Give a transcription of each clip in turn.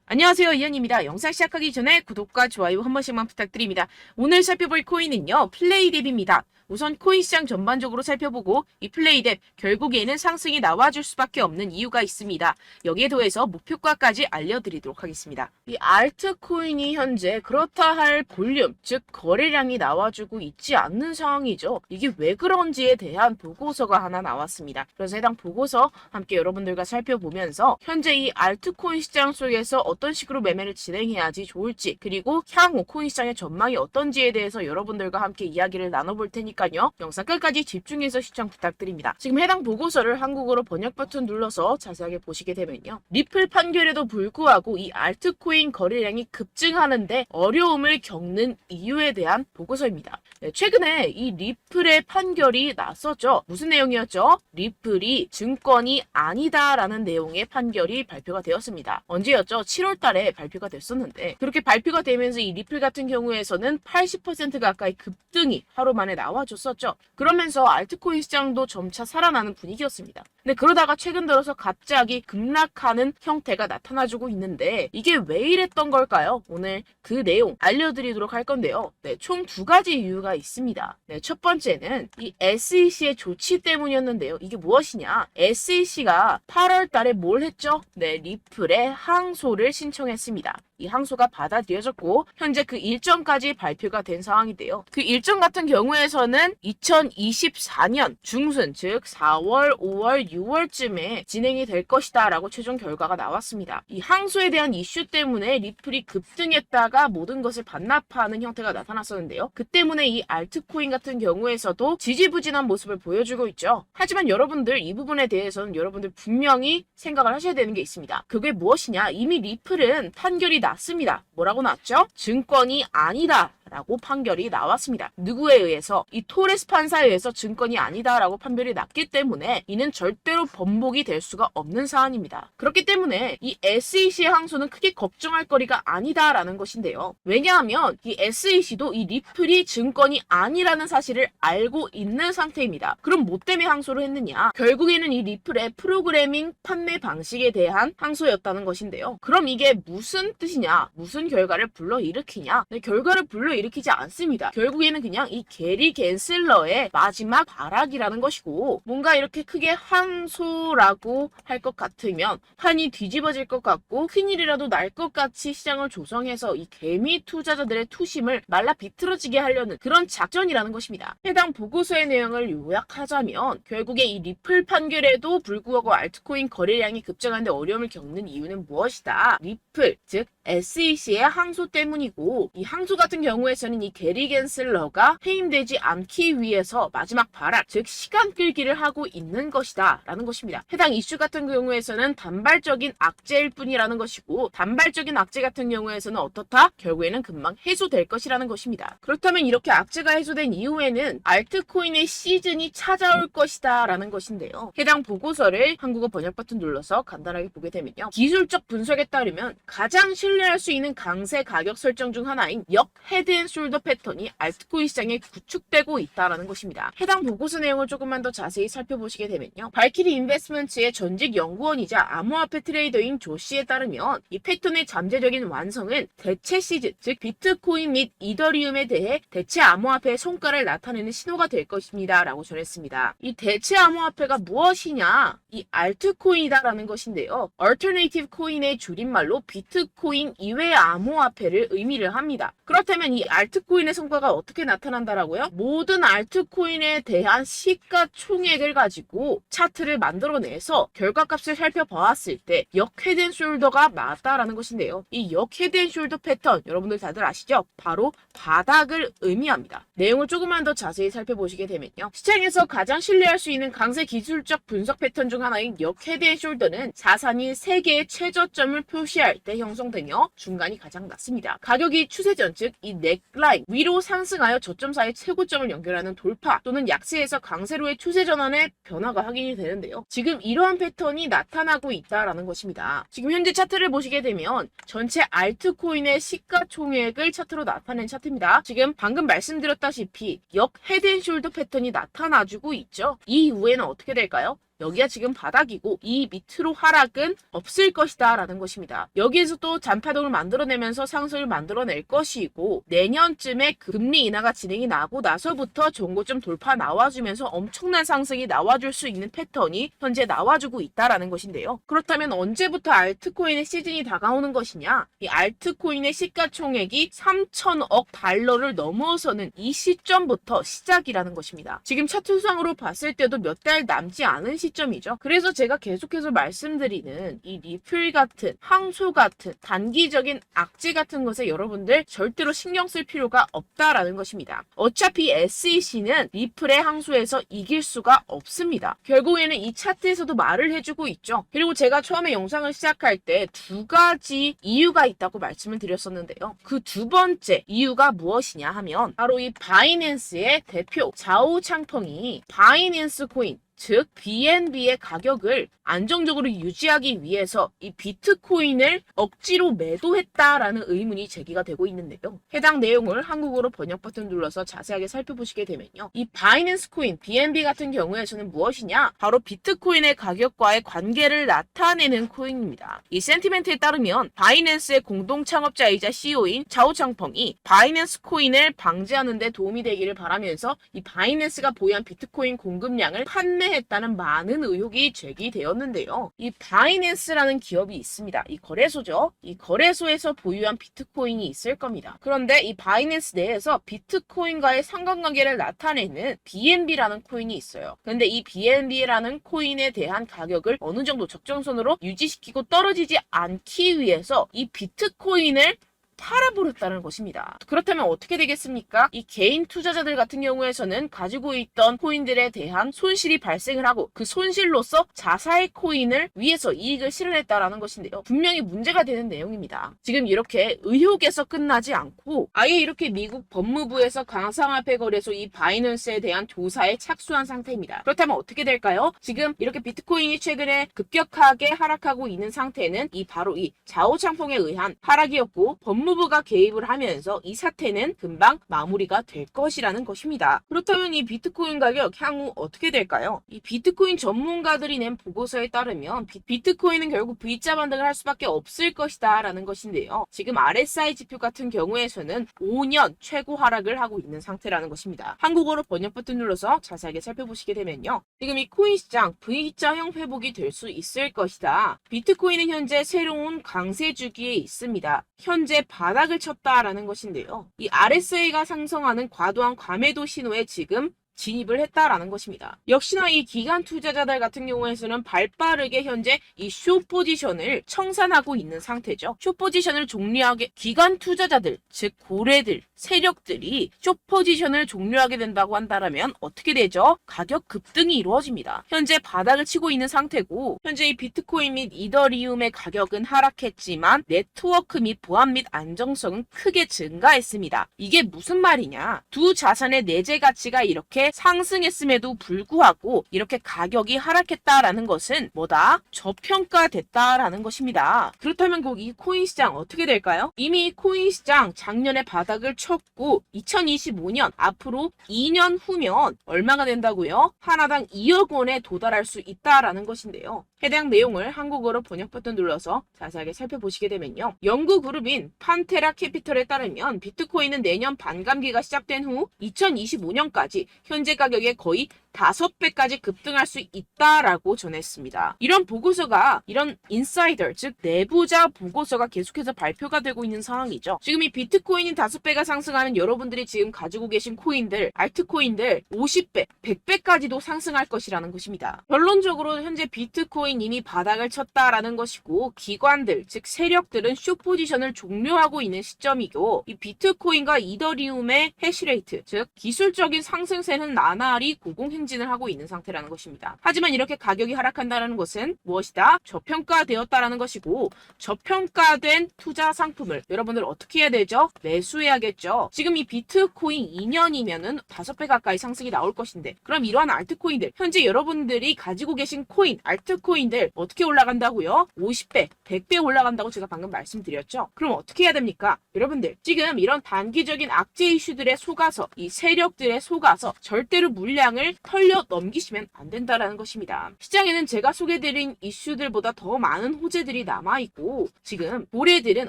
안녕하세요, 이현입니다. 영상 시작하기 전에 구독과 좋아요 한 번씩만 부탁드립니다. 오늘 살펴볼 코인은요, 플레이뎁입니다. 우선 코인 시장 전반적으로 살펴보고 이 플레이뎁 결국에는 상승이 나와줄 수밖에 없는 이유가 있습니다. 여기에 더해서 목표가까지 알려드리도록 하겠습니다. 이 알트코인이 현재 그렇다 할 볼륨, 즉 거래량이 나와주고 있지 않는 상황이죠. 이게 왜 그런지에 대한 보고서가 하나 나왔습니다. 그래서 해당 보고서 함께 여러분들과 살펴보면서 현재 이 알트코인 시장 속에서 어떤 식으로 매매를 진행해야지 좋을지, 그리고 향후 코인 시장의 전망이 어떤지에 대해서 여러분들과 함께 이야기를 나눠볼 테니까요. 영상 끝까지 집중해서 시청 부탁드립니다. 지금 해당 보고서를 한국어로 번역 버튼 눌러서 자세하게 보시게 되면요. 리플 판결에도 불구하고 이 알트코인 거래량이 급증하는데 어려움을 겪는 이유에 대한 보고서입니다. 최근에 이 리플의 판결이 났었죠. 무슨 내용이었죠? 리플이 증권이 아니다라는 내용의 판결이 발표가 되었습니다. 언제였죠? 7월 달에 발표가 됐었는데, 그렇게 발표가 되면서 이 리플 같은 경우에서는 80% 가까이 급등이 하루 만에 나와줬었죠. 그러면서 알트코인 시장도 점차 살아나는 분위기였습니다. 근데 그러다가 최근 들어서 갑자기 급락하는 형태가 나타나주고 있는데, 이게 왜 이랬던 걸까요? 오늘 그 내용 알려드리도록 할 건데요. 총 두 가지 이유가 있습니다. 첫 번째는 이 SEC의 조치 때문이었는데요. 이게 무엇이냐? SEC가 8월 달에 뭘 했죠? 리플의 항소를 신청했습니다. 이 항소가 받아들여졌고 현재 그 일정까지 발표가 된 상황인데요. 그 일정 같은 경우에서는 2024년 중순, 즉 4월, 5월, 6월쯤에 진행이 될 것이다 라고 최종 결과가 나왔습니다. 이 항소에 대한 이슈 때문에 리플이 급등했다가 모든 것을 반납하는 형태가 나타났었는데요. 그 때문에 이 알트코인 같은 경우에서도 지지부진한 모습을 보여주고 있죠. 하지만 여러분들 이 부분에 대해서는 여러분들 분명히 생각을 하셔야 되는 게 있습니다. 그게 무엇이냐? 이미 리플은 판결이 났습니다. 뭐라고 났죠? 증권이 아니다 라고 판결이 나왔습니다. 누구에 의해서? 이 토레스 판사에 의해서 증권이 아니다 라고 판결이 났기 때문에 이는 절대로 번복이 될 수가 없는 사안입니다. 그렇기 때문에 이 SEC의 항소는 크게 걱정할 거리가 아니다 라는 것인데요. 왜냐하면 이 SEC도 이 리플이 증권이 아니라는 사실을 알고 있는 상태입니다. 그럼 뭐 때문에 항소를 했느냐? 결국에는 이 리플의 프로그래밍 판매 방식에 대한 항소였다는 것인데요. 그럼 이게 무슨 뜻이냐? 무슨 결과를 불러일으키냐? 결과를 불러일으키지 않습니다. 결국에는 그냥 이 게리 갠슬러의 마지막 발악이라는 것이고, 뭔가 이렇게 크게 항소라고 할 것 같으면 판이 뒤집어질 것 같고 큰일이라도 날 것 같이 시장을 조성해서 이 개미 투자자들의 투심을 말라 비틀어지게 하려는 그런 작전이라는 것입니다. 해당 보고서의 내용을 요약하자면 결국에 이 리플 판결에도 불구하고 알트코인 거래량이 급증하는데 어려움을 겪는 이유는 무엇이다? 리플, 즉 SEC의 항소 때문이고, 이 항소 같은 경우에서는 이 게리 갠슬러가 해임되지 않기 위해서 마지막 발악, 즉 시간 끌기를 하고 있는 것이다 라는 것입니다. 해당 이슈 같은 경우에서는 단발적인 악재일 뿐이라는 것이고, 단발적인 악재 같은 경우에서는 어떻다? 결국에는 금방 해소될 것이라는 것입니다. 그렇다면 이렇게 악재가 해소된 이후에는 알트코인의 시즌이 찾아올 것이다 라는 것인데요. 해당 보고서를 한국어 번역 버튼 눌러서 간단하게 보게 되면요. 기술적 분석에 따르면 가장 신뢰할 수 있는 강세 가격 설정 중 하나인 역 헤드앤숄더 패턴이 알트코인 시장에 구축되고 있다는 것입니다. 해당 보고서 내용을 조금만 더 자세히 살펴보시게 되면요. 발키리 인베스트먼트의 전직 연구원이자 암호화폐 트레이더인 조 씨에 따르면 이 패턴의 잠재적인 완성은 대체 시즌, 즉 비트코인 및 이더리움에 대해 대체 암호화폐의 성과를 나타내는 신호가 될 것입니다 라고 전했습니다. 이 대체 암호화폐가 무엇이냐? 이 알트코인이다라는 것인데요. 얼터네이티브 코인의 줄임말로 비트코인 이외의 암호화폐를 의미를 합니다. 그렇다면 이 알트코인의 성과가 어떻게 나타난다라고요? 모든 알트코인에 대한 시가총액을 가지고 차트를 만들어내서 결과값을 살펴보았을 때 역 헤드앤숄더가 맞다라는 것인데요. 이 역 헤드앤숄더 패턴 여러분들 다들 아시죠? 바로 바닥을 의미합니다. 내용을 조금만 더 자세히 살펴보시게 되면요. 시장에서 가장 신뢰할 수 있는 강세 기술적 분석 패턴 중 하나인 역 헤드앤숄더는 자산이 3개의 최저점을 표시할 때 형성되며 중간이 가장 낮습니다. 가격이 추세전, 즉 이 넥라인 위로 상승하여 저점 사이 최고점을 연결하는 돌파 또는 약세에서 강세로의 추세 전환의 변화가 확인이 되는데요. 지금 이러한 패턴이 나타나고 있다라는 것입니다. 지금 현재 차트를 보시게 되면 전체 알트코인의 시가총액을 차트로 나타낸 차트입니다. 지금 방금 말씀드렸다시피 역 헤드앤숄더 패턴이 나타나주고 있죠. 이 이후에는 어떻게 될까요? 여기가 지금 바닥이고 이 밑으로 하락은 없을 것이다 라는 것입니다. 여기에서 또 잔파동을 만들어내면서 상승을 만들어낼 것이고 내년쯤에 금리 인하가 진행이 나고 나서부터 종고점 돌파 나와주면서 엄청난 상승이 나와줄 수 있는 패턴이 현재 나와주고 있다라는 것인데요. 그렇다면 언제부터 알트코인의 시즌이 다가오는 것이냐? 이 알트코인의 시가총액이 3천억 달러를 넘어서는 이 시점부터 시작이라는 것입니다. 지금 차트상으로 봤을 때도 몇 달 남지 않은 시점이죠. 그래서 제가 계속해서 말씀드리는 이 리플 같은 항소 같은 단기적인 악재 같은 것에 여러분들 절대로 신경 쓸 필요가 없다라는 것입니다. 어차피 SEC는 리플의 항소에서 이길 수가 없습니다. 결국에는 이 차트에서도 말을 해주고 있죠. 그리고 제가 처음에 영상을 시작할 때 두 가지 이유가 있다고 말씀을 드렸었는데요. 그 두 번째 이유가 무엇이냐 하면 바로 이 바이낸스의 대표 자오 창펑이 바이낸스 코인 즉 BNB의 가격을 안정적으로 유지하기 위해서 이 비트코인을 억지로 매도했다라는 의문이 제기가 되고 있는데요. 해당 내용을 한국어로 번역 버튼 눌러서 자세하게 살펴보시게 되면요. 이 바이낸스 코인 BNB 같은 경우에서는 무엇이냐? 바로 비트코인의 가격과의 관계를 나타내는 코인입니다. 이 센티멘트에 따르면 바이낸스의 공동 창업자이자 CEO인 자오 창펑이 바이낸스 코인을 방지하는 데 도움이 되기를 바라면서 이 바이낸스가 보유한 비트코인 공급량을 판매했다는 많은 의혹이 제기되었는데요. 이 바이낸스라는 기업이 있습니다. 이 거래소죠. 이 거래소에서 보유한 비트코인이 있을 겁니다. 그런데 이 바이낸스 내에서 비트코인과의 상관관계를 나타내는 BNB라는 코인이 있어요. 그런데 이 BNB라는 코인에 대한 가격을 어느 정도 적정선으로 유지시키고 떨어지지 않기 위해서 이 비트코인을 팔아버렸다는 것입니다. 그렇다면 어떻게 되겠습니까? 이 개인 투자자들 같은 경우에서는 가지고 있던 코인들에 대한 손실이 발생을 하고 그 손실로서 자사의 코인을 위해서 이익을 실현했다라는 것인데요. 분명히 문제가 되는 내용입니다. 지금 이렇게 의혹에서 끝나지 않고 아예 이렇게 미국 법무부에서 가상화폐 거래소 이 바이낸스에 대한 조사에 착수한 상태입니다. 그렇다면 어떻게 될까요? 지금 이렇게 비트코인이 최근에 급격하게 하락하고 있는 상태는 바로 이 자오 창펑에 의한 하락이었고 법무부가 개입을 하면서 이 사태는 금방 마무리가 될 것이라는 것입니다. 그렇다면 이 비트코인 가격 향후 어떻게 될까요? 이 비트코인 전문가들이 낸 보고서에 따르면 비트코인은 결국 V자 반등을 할 수밖에 없을 것이다 라는 것인데요. 지금 RSI 지표 같은 경우에서는 5년 최고 하락을 하고 있는 상태라는 것입니다. 한국어로 번역 버튼 눌러서 자세하게 살펴보시게 되면요. 지금 이 코인 시장 V자형 회복이 될 수 있을 것이다. 비트코인은 현재 새로운 강세 주기에 있습니다. 현재 바닥을 쳤다라는 것인데요. 이 RSI가 상승하는 과도한 과매도 신호에 지금 진입을 했다라는 것입니다. 역시나 이 기관 투자자들 같은 경우에서는 발빠르게 현재 이 숏 포지션을 청산하고 있는 상태죠. 숏 포지션을 종료하게 기관 투자자들, 즉 고래들, 세력들이 숏 포지션을 종료하게 된다고 한다면 어떻게 되죠? 가격 급등이 이루어집니다. 현재 바닥을 치고 있는 상태고 현재 이 비트코인 및 이더리움의 가격은 하락했지만 네트워크 및 보안 및 안정성은 크게 증가했습니다. 이게 무슨 말이냐? 두 자산의 내재 가치가 이렇게 상승했음에도 불구하고 이렇게 가격이 하락했다라는 것은 뭐다? 저평가됐다라는 것입니다. 그렇다면 꼭 이 코인 시장 어떻게 될까요? 이미 코인 시장 작년에 바닥을 쳤고 2025년 앞으로 2년 후면 얼마가 된다고요? 하나당 2억 원에 도달할 수 있다라는 것인데요. 해당 내용을 한국어로 번역 버튼 눌러서 자세하게 살펴보시게 되면요. 연구 그룹인 판테라 캐피털에 따르면 비트코인은 내년 반감기가 시작된 후 2025년까지 현재 가격의 거의 5배까지 급등할 수 있다라고 전했습니다. 이런 보고서가 이런 인사이더 즉 내부자 보고서가 계속해서 발표가 되고 있는 상황이죠. 지금 이 비트코인이 5배가 상승하는 여러분들이 지금 가지고 계신 코인들, 알트코인들 50배, 100배까지도 상승할 것이라는 것입니다. 결론적으로 현재 비트코인 이미 바닥을 쳤다라는 것이고 기관들 즉 세력들은 숏 포지션을 종료하고 있는 시점이고 이 비트코인과 이더리움의 해시레이트 즉 기술적인 상승세는 나날이 고공행진을 하고 있는 상태라는 것입니다. 하지만 이렇게 가격이 하락한다는 것은 무엇이다? 저평가되었다라는 것이고 저평가된 투자 상품을 여러분들 어떻게 해야 되죠? 매수해야겠죠. 지금 이 비트코인 2년이면은 5배 가까이 상승이 나올 것인데 그럼 이러한 알트코인들 현재 여러분들이 가지고 계신 코인, 알트코인 코인들 어떻게 올라간다고요? 50배, 100배 올라간다고 제가 방금 말씀드렸죠. 그럼 어떻게 해야 됩니까? 여러분들 지금 이런 단기적인 악재 이슈들에 속아서 이 세력들에 속아서 절대로 물량을 털려 넘기시면 안 된다라는 것입니다. 시장에는 제가 소개드린 이슈들보다 더 많은 호재들이 남아있고 지금 고래들은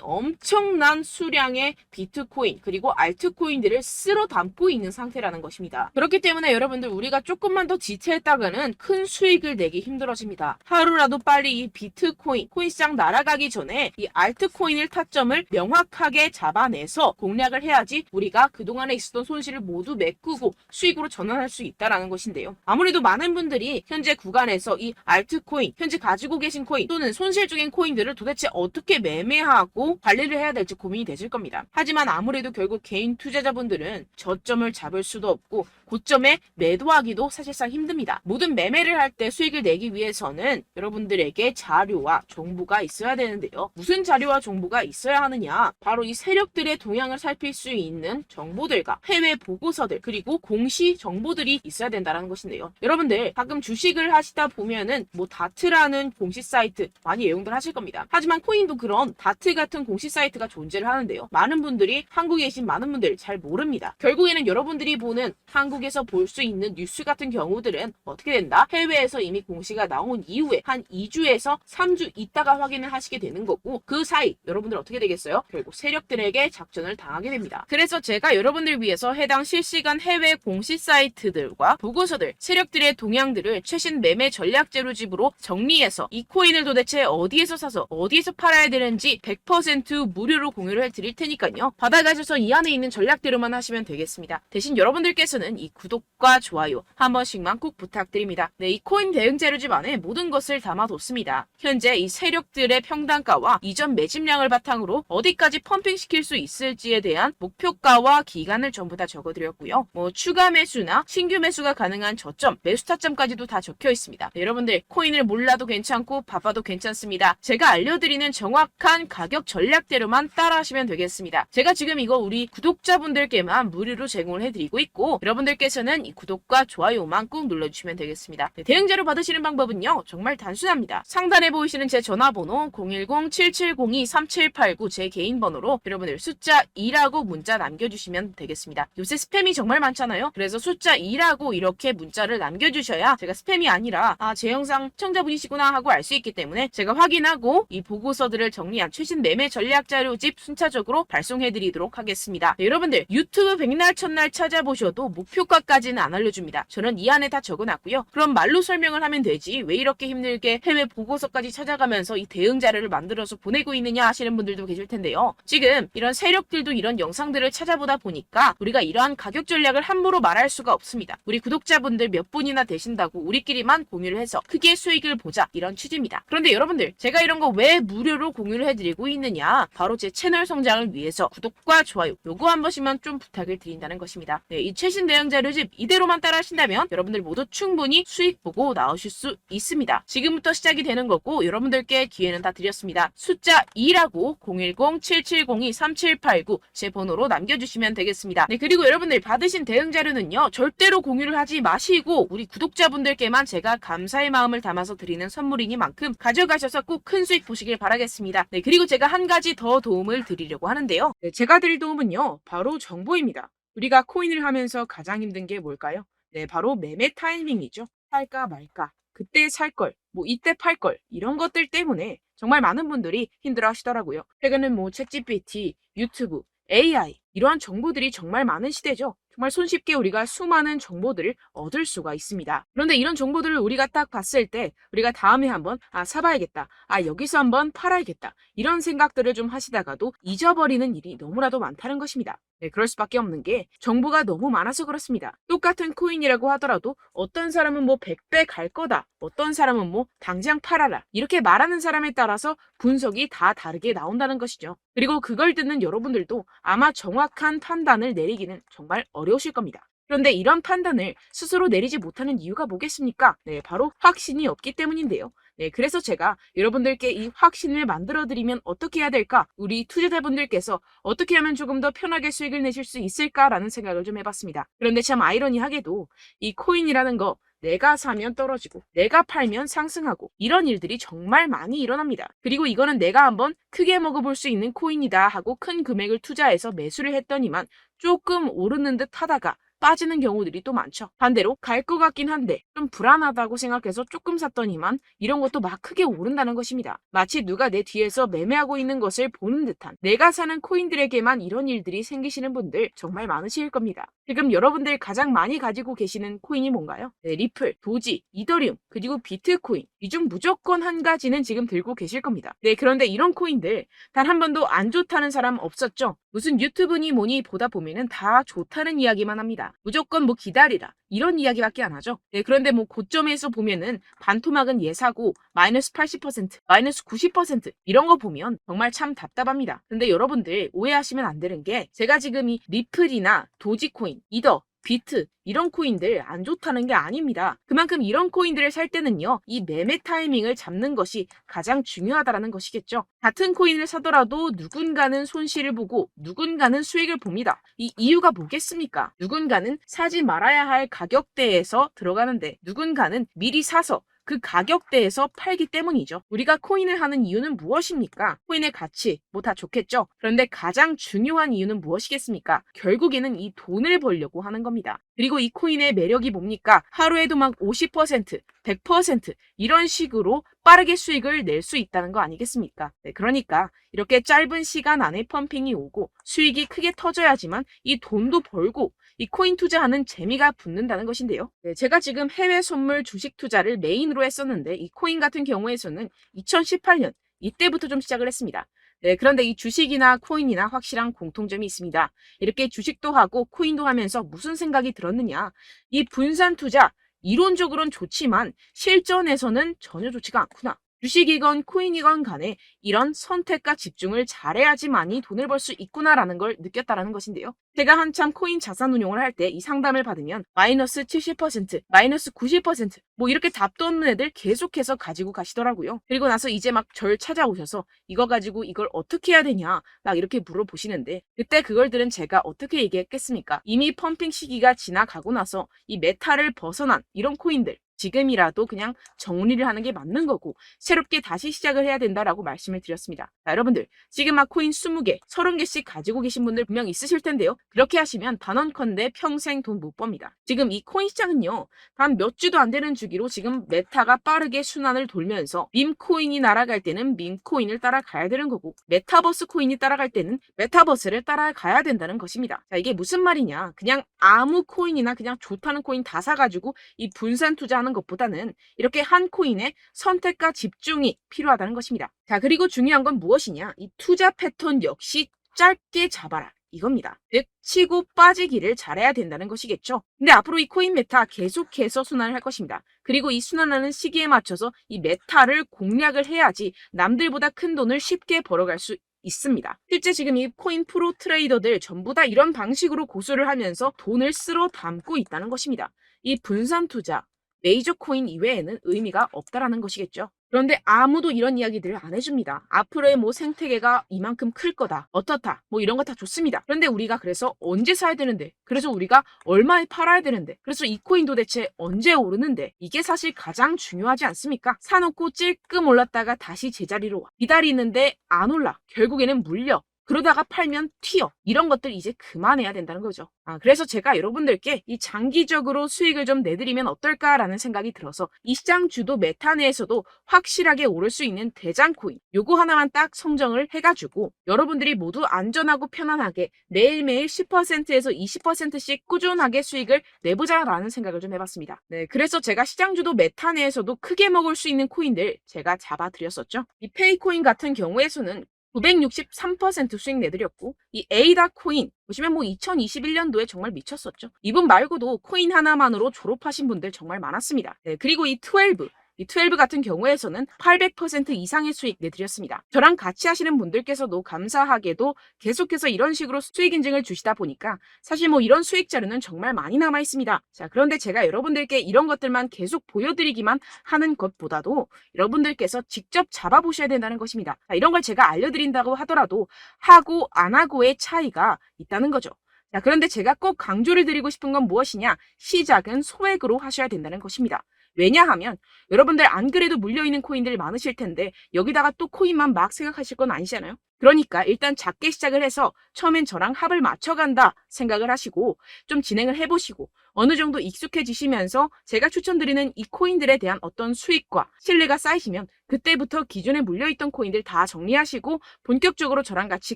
엄청난 수량의 비트코인 그리고 알트코인들을 쓸어 담고 있는 상태라는 것입니다. 그렇기 때문에 여러분들 우리가 조금만 더 지체했다가는 큰 수익을 내기 힘들어집니다. 하루라도 빨리 이 비트코인, 코인시장 날아가기 전에 이 알트코인을 타점을 명확하게 잡아내서 공략을 해야지 우리가 그동안에 있었던 손실을 모두 메꾸고 수익으로 전환할 수 있다라는 것인데요. 아무래도 많은 분들이 현재 구간에서 이 알트코인, 현재 가지고 계신 코인 또는 손실 중인 코인들을 도대체 어떻게 매매하고 관리를 해야 될지 고민이 되실 겁니다. 하지만 아무래도 결국 개인 투자자분들은 저점을 잡을 수도 없고 고점에 매도하기도 사실상 힘듭니다. 모든 매매를 할 때 수익을 내기 위해서는 여러분들에게 자료와 정보가 있어야 되는데요. 무슨 자료와 정보가 있어야 하느냐? 바로 이 세력들의 동향을 살필 수 있는 정보들과 해외 보고서들 그리고 공시 정보들이 있어야 된다는 것인데요. 여러분들 가끔 주식을 하시다 보면은 뭐 다트라는 공시 사이트 많이 애용들 하실 겁니다. 하지만 코인도 그런 다트 같은 공시 사이트가 존재를 하는데요. 많은 분들이 한국에 계신 많은 분들 잘 모릅니다. 결국에는 여러분들이 보는 한국에서 볼 수 있는 뉴스 같은 경우들은 어떻게 된다? 해외에서 이미 공시가 나온 이후에 한 2주에서 3주 있다가 확인을 하시게 되는 거고 그 사이 여러분들 어떻게 되겠어요? 결국 세력들에게 작전을 당하게 됩니다. 그래서 제가 여러분들 위해서 해당 실시간 해외 공시 사이트들과 보고서들, 세력들의 동향들을 최신 매매 전략 재료집으로 정리해서 이 코인을 도대체 어디에서 사서 어디에서 팔아야 되는지 100% 무료로 공유를 해드릴 테니까요. 받아가셔서 이 안에 있는 전략대로만 하시면 되겠습니다. 대신 여러분들께서는 이 구독과 좋아요 한 번씩만 꼭 부탁드립니다. 네, 이 코인 대응 재료집 안에 모든 것을 담아뒀습니다. 현재 이 세력들의 평단가와 이전 매집량을 바탕으로 어디까지 펌핑시킬 수 있을지에 대한 목표가와 기간을 전부 다 적어드렸고요. 뭐 추가 매수나 신규 매수가 가능한 저점, 매수 타점까지도 다 적혀 있습니다. 네, 여러분들 코인을 몰라도 괜찮고 바빠도 괜찮습니다. 제가 알려드리는 정확한 가격 전략대로만 따라하시면 되겠습니다. 제가 지금 이거 우리 구독자분들께만 무료로 제공을 해드리고 있고 여러분들께서는 이 구독과 좋아요만 꾹 눌러주시면 되겠습니다. 네, 대응 자료 받으시는 방법은요 정말 단순합니다. 상단에 보이시는 제 전화번호 010-7702-3789 제 개인 번호로 여러분들 숫자 2라고 문자 남겨주시면 되겠습니다. 요새 스팸이 정말 많잖아요. 그래서 숫자 2라고 이렇게 문자를 남겨주셔야 제가 스팸이 아니라 제 영상 시청자분이시구나 하고 알 수 있기 때문에 제가 확인하고 이 보고서들을 정리한 최신 매매 전략 자료집 순차적으로 발송해드리도록 하겠습니다. 네, 여러분들 유튜브 백날 첫날 찾아보셔도 목표가까지는 안 알려줍니다. 저는 이 안에 다 적어놨고요. 그럼 말로 설명을 하면 되지 왜 이렇게 힘들게 해외 보고서까지 찾아가면서 이 대응 자료를 만들어서 보내고 있느냐 하시는 분들도 계실 텐데요. 지금 이런 세력들도 이런 영상들을 찾아보다 보니까 우리가 이러한 가격 전략을 함부로 말할 수가 없습니다. 우리 구독자분들 몇 분이나 되신다고 우리끼리만 공유를 해서 크게 수익을 보자 이런 취지입니다. 그런데 여러분들 제가 이런 거 왜 무료로 공유를 해드리고 있느냐? 바로 제 채널 성장을 위해서 구독과 좋아요 요거 한 번씩만 좀 부탁을 드린다는 것입니다. 네, 이 최신 대응 자료집 이대로만 따라 하신다면 여러분들 모두 충분히 수익 보고 나오실 수 있습니다. 지금부터 시작이 되는 거고 여러분들께 기회는 다 드렸습니다. 숫자 2라고 010-7702-3789 제 번호로 남겨주시면 되겠습니다. 네, 그리고 여러분들 받으신 대응 자료는요 절대로 공유를 하지 마시고 우리 구독자분들께만 제가 감사의 마음을 담아서 드리는 선물이니만큼 가져가셔서 꼭 큰 수익 보시길 바라겠습니다. 네, 그리고 제가 한 가지 더 도움을 드리려고 하는데요. 네, 제가 드릴 도움은요 바로 정보입니다. 우리가 코인을 하면서 가장 힘든 게 뭘까요? 네, 바로 매매 타이밍이죠. 살까 말까, 그때 살 걸, 뭐 이때 팔 걸, 이런 것들 때문에 정말 많은 분들이 힘들어 하시더라고요. 최근은 뭐 챗GPT, 유튜브, AI 이러한 정보들이 정말 많은 시대죠. 정말 손쉽게 우리가 수많은 정보들을 얻을 수가 있습니다. 그런데 이런 정보들을 우리가 딱 봤을 때 우리가 다음에 한번 사봐야겠다. 여기서 한번 팔아야겠다. 이런 생각들을 좀 하시다가도 잊어버리는 일이 너무나도 많다는 것입니다. 네, 그럴 수밖에 없는 게 정보가 너무 많아서 그렇습니다. 똑같은 코인이라고 하더라도 어떤 사람은 뭐 100배 갈 거다. 어떤 사람은 뭐 당장 팔아라. 이렇게 말하는 사람에 따라서 분석이 다 다르게 나온다는 것이죠. 그리고 그걸 듣는 여러분들도 아마 정확한 판단을 내리기는 정말 어려우실 겁니다. 그런데 이런 판단을 스스로 내리지 못하는 이유가 뭐겠습니까? 네, 바로 확신이 없기 때문인데요. 네, 그래서 제가 여러분들께 이 확신을 만들어드리면 어떻게 해야 될까? 우리 투자자분들께서 어떻게 하면 조금 더 편하게 수익을 내실 수 있을까라는 생각을 좀 해봤습니다. 그런데 참 아이러니하게도 이 코인이라는 거 내가 사면 떨어지고 내가 팔면 상승하고 이런 일들이 정말 많이 일어납니다. 그리고 이거는 내가 한번 크게 먹어볼 수 있는 코인이다 하고 큰 금액을 투자해서 매수를 했더니만 조금 오르는 듯 하다가 빠지는 경우들이 또 많죠. 반대로 갈 것 같긴 한데 좀 불안하다고 생각해서 조금 샀더니만 이런 것도 막 크게 오른다는 것입니다. 마치 누가 내 뒤에서 매매하고 있는 것을 보는 듯한, 내가 사는 코인들에게만 이런 일들이 생기시는 분들 정말 많으실 겁니다. 지금 여러분들 가장 많이 가지고 계시는 코인이 뭔가요? 네, 리플, 도지, 이더리움, 그리고 비트코인. 이 중 무조건 한 가지는 지금 들고 계실 겁니다. 네, 그런데 이런 코인들 단 한 번도 안 좋다는 사람 없었죠? 무슨 유튜브니 뭐니 보다 보면은 다 좋다는 이야기만 합니다. 무조건 뭐 기다리라 이런 이야기밖에 안 하죠. 네, 그런데 뭐 고점에서 보면은 반토막은 예사고 마이너스 80%, 마이너스 90% 이런 거 보면 정말 참 답답합니다. 근데 여러분들 오해하시면 안 되는 게, 제가 지금 이 리플이나 도지코인, 이더, 비트 이런 코인들 안 좋다는 게 아닙니다. 그만큼 이런 코인들을 살 때는요, 이 매매 타이밍을 잡는 것이 가장 중요하다는 것이겠죠. 같은 코인을 사더라도 누군가는 손실을 보고 누군가는 수익을 봅니다. 이 이유가 뭐겠습니까? 누군가는 사지 말아야 할 가격대에서 들어가는데 누군가는 미리 사서 그 가격대에서 팔기 때문이죠. 우리가 코인을 하는 이유는 무엇입니까? 코인의 가치, 뭐 다 좋겠죠. 그런데 가장 중요한 이유는 무엇이겠습니까? 결국에는 이 돈을 벌려고 하는 겁니다. 그리고 이 코인의 매력이 뭡니까? 하루에도 막 50%, 100% 이런 식으로 빠르게 수익을 낼 수 있다는 거 아니겠습니까? 네, 그러니까 이렇게 짧은 시간 안에 펌핑이 오고 수익이 크게 터져야지만 이 돈도 벌고 이 코인 투자하는 재미가 붙는다는 것인데요. 네, 제가 지금 해외 선물 주식 투자를 메인으로 했었는데 이 코인 같은 경우에서는 2018년 이때부터 좀 시작을 했습니다. 네, 그런데 이 주식이나 코인이나 확실한 공통점이 있습니다. 이렇게 주식도 하고 코인도 하면서 무슨 생각이 들었느냐? 이 분산 투자 이론적으로는 좋지만 실전에서는 전혀 좋지가 않구나. 주식이건 코인이건 간에 이런 선택과 집중을 잘해야지만이 돈을 벌 수 있구나라는 걸 느꼈다라는 것인데요. 제가 한참 코인 자산 운용을 할 때 이 상담을 받으면 마이너스 70%, 마이너스 90%, 뭐 이렇게 답도 없는 애들 계속해서 가지고 가시더라고요. 그리고 나서 이제 막 절 찾아오셔서 이거 가지고 이걸 어떻게 해야 되냐 막 이렇게 물어보시는데, 그때 그걸 들은 제가 어떻게 얘기했겠습니까? 이미 펌핑 시기가 지나가고 나서 이 메타를 벗어난 이런 코인들 지금이라도 그냥 정리를 하는 게 맞는 거고 새롭게 다시 시작을 해야 된다라고 말씀을 드렸습니다. 자, 여러분들 지금 막 코인 20개, 30개씩 가지고 계신 분들 분명 있으실 텐데요. 그렇게 하시면 단언컨대 평생 돈 못 법니다. 지금 이 코인 시장은요, 단 몇 주도 안 되는 주기로 지금 메타가 빠르게 순환을 돌면서 밈코인이 날아갈 때는 밈코인을 따라가야 되는 거고 메타버스 코인이 따라갈 때는 메타버스를 따라가야 된다는 것입니다. 자, 이게 무슨 말이냐? 그냥 아무 코인이나 그냥 좋다는 코인 다 사가지고 이 분산 투자하는 것보다는 이렇게 한 코인에 선택과 집중이 필요하다는 것입니다. 자, 그리고 중요한 건 무엇이냐? 이 투자 패턴 역시 짧게 잡아라. 이겁니다. 즉 치고 빠지기를 잘해야 된다는 것이겠죠. 근데 앞으로 이 코인 메타 계속해서 순환을 할 것입니다. 그리고 이 순환하는 시기에 맞춰서 이 메타를 공략을 해야지 남들보다 큰 돈을 쉽게 벌어갈 수 있습니다. 실제 지금 이 코인 프로 트레이더들 전부 다 이런 방식으로 고수를 하면서 돈을 쓸어 담고 있다는 것입니다. 이 분산 투자, 메이저 코인 이외에는 의미가 없다라는 것이겠죠. 그런데 아무도 이런 이야기들을 안 해줍니다. 앞으로의 뭐 생태계가 이만큼 클 거다, 어떻다, 뭐 이런 거 다 좋습니다. 그런데 우리가 그래서 언제 사야 되는데, 그래서 우리가 얼마에 팔아야 되는데, 그래서 이 코인 도대체 언제 오르는데, 이게 사실 가장 중요하지 않습니까? 사놓고 찔끔 올랐다가 다시 제자리로 와. 기다리는데 안 올라. 결국에는 물려. 그러다가 팔면 튀어. 이런 것들 이제 그만해야 된다는 거죠. 그래서 제가 여러분들께 이 장기적으로 수익을 좀 내드리면 어떨까라는 생각이 들어서 이 시장 주도 메타 내에서도 확실하게 오를 수 있는 대장 코인 요거 하나만 딱 선정을 해가지고 여러분들이 모두 안전하고 편안하게 매일매일 10%에서 20%씩 꾸준하게 수익을 내보자라는 생각을 좀 해봤습니다. 네, 그래서 제가 시장 주도 메타 내에서도 크게 먹을 수 있는 코인들 제가 잡아드렸었죠. 이 페이코인 같은 경우에서는 963% 수익 내드렸고, 이 에이다 코인 보시면 뭐 2021년도에 정말 미쳤었죠. 이분 말고도 코인 하나만으로 졸업하신 분들 정말 많았습니다. 네, 그리고 이 12 같은 경우에서는 800% 이상의 수익 내드렸습니다. 저랑 같이 하시는 분들께서도 감사하게도 계속해서 이런 식으로 수익 인증을 주시다 보니까 사실 뭐 이런 수익 자료는 정말 많이 남아 있습니다. 자, 그런데 제가 여러분들께 이런 것들만 계속 보여드리기만 하는 것보다도 여러분들께서 직접 잡아보셔야 된다는 것입니다. 자, 이런 걸 제가 알려드린다고 하더라도 하고 안 하고의 차이가 있다는 거죠. 자, 그런데 제가 꼭 강조를 드리고 싶은 건 무엇이냐? 시작은 소액으로 하셔야 된다는 것입니다. 왜냐하면 여러분들 안 그래도 물려있는 코인들 많으실 텐데 여기다가 또 코인만 막 생각하실 건 아니잖아요. 그러니까 일단 작게 시작을 해서 처음엔 저랑 합을 맞춰간다 생각을 하시고 좀 진행을 해보시고 어느 정도 익숙해지시면서 제가 추천드리는 이 코인들에 대한 어떤 수익과 신뢰가 쌓이시면 그때부터 기존에 물려있던 코인들 다 정리하시고 본격적으로 저랑 같이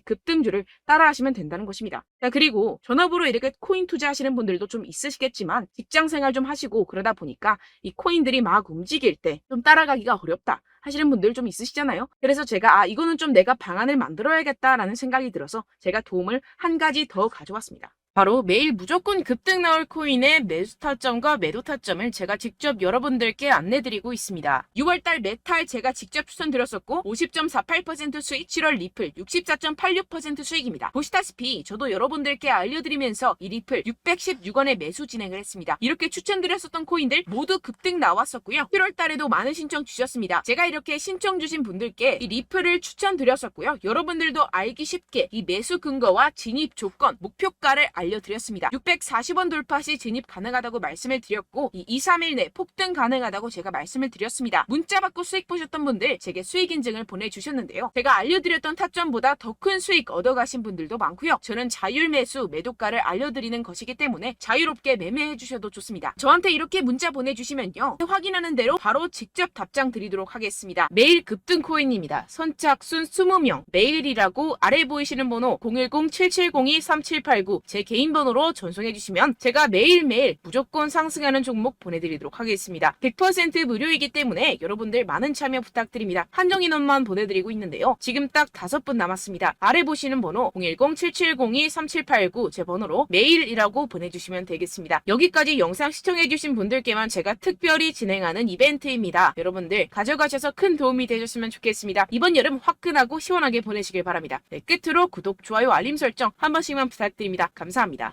급등주를 따라하시면 된다는 것입니다. 자, 그리고 전업으로 이렇게 코인 투자하시는 분들도 좀 있으시겠지만 직장 생활 좀 하시고 그러다 보니까 이 코인들이 막 움직일 때 좀 따라가기가 어렵다 하시는 분들 좀 있으시잖아요. 그래서 제가 이거는 좀 내가 방안을 만들어야겠다라는 생각이 들어서 제가 도움을 한 가지 더 가져왔습니다. 바로 매일 무조건 급등 나올 코인의 매수 타점과 매도 타점을 제가 직접 여러분들께 안내드리고 있습니다. 6월달 메탈 제가 직접 추천드렸었고 50.48% 수익, 7월 리플 64.86% 수익입니다. 보시다시피 저도 여러분들께 알려드리면서 이 리플 616원에 매수 진행을 했습니다. 이렇게 추천드렸었던 코인들 모두 급등 나왔었고요. 7월달에도 많은 신청 주셨습니다. 제가 이렇게 신청 주신 분들께 이 리플을 추천드렸었고요. 여러분들도 알기 쉽게 이 매수 근거와 진입 조건, 목표가를 알려드렸습니다. 640원 돌파 시 진입 가능하다고 말씀을 드렸고 이 2-3일 내 폭등 가능하다고 제가 말씀을 드렸습니다. 문자 받고 수익 보셨던 분들 제게 수익 인증을 보내주셨는데요. 제가 알려드렸던 타점보다 더 큰 수익 얻어가신 분들도 많고요. 저는 자율 매수 매도가를 알려드리는 것이기 때문에 자유롭게 매매해 주셔도 좋습니다. 저한테 이렇게 문자 보내주시면요. 확인하는 대로 바로 직접 답장 드리도록 하겠습니다. 매일 급등 코인입니다. 선착순 20명 매일이라고 아래 보이시는 번호 010-7702-3789 제 개인 번호로 전송해 주시면 제가 매일매일 무조건 상승하는 종목 보내드리도록 하겠습니다. 100% 무료이기 때문에 여러분들 많은 참여 부탁드립니다. 한정 인원만 보내드리고 있는데요. 지금 딱 5분 남았습니다. 아래 보시는 번호 010-7702-3789 제 번호로 메일이라고 보내주시면 되겠습니다. 여기까지 영상 시청해주신 분들께만 제가 특별히 진행하는 이벤트입니다. 여러분들 가져가셔서 큰 도움이 되셨으면 좋겠습니다. 이번 여름 화끈하고 시원하게 보내시길 바랍니다. 네, 끝으로 구독, 좋아요, 알림 설정 한 번씩만 부탁드립니다. 감사합니다.